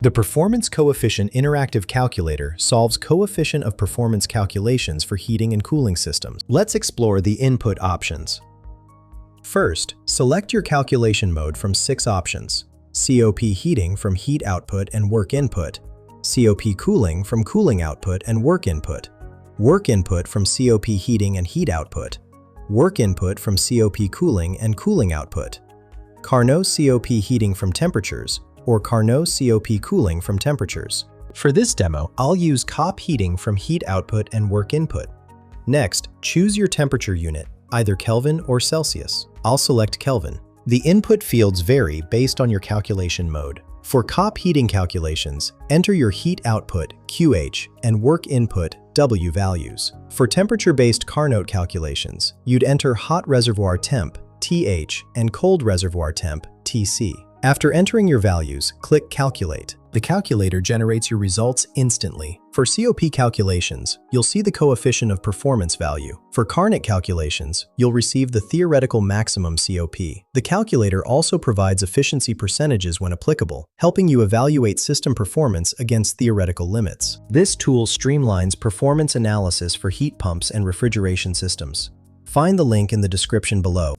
The Performance Coefficient Interactive Calculator solves coefficient of performance calculations for heating and cooling systems. Let's explore the input options. First, select your calculation mode from 6 options: COP heating from heat output and work input, COP cooling from cooling output and work input from COP heating and heat output, work input from COP cooling and cooling output, Carnot COP heating from temperatures, or Carnot COP cooling from temperatures. For this demo, I'll use COP heating from heat output and work input. Next, choose your temperature unit, either Kelvin or Celsius. I'll select Kelvin. The input fields vary based on your calculation mode. For COP heating calculations, enter your heat output QH and work input W values. For temperature-based Carnot calculations, you'd enter hot reservoir temp TH and cold reservoir temp TC. After entering your values, click Calculate. The calculator generates your results instantly. For COP calculations, you'll see the coefficient of performance value. For Carnot calculations, you'll receive the theoretical maximum COP. The calculator also provides efficiency percentages when applicable, helping you evaluate system performance against theoretical limits. This tool streamlines performance analysis for heat pumps and refrigeration systems. Find the link in the description below.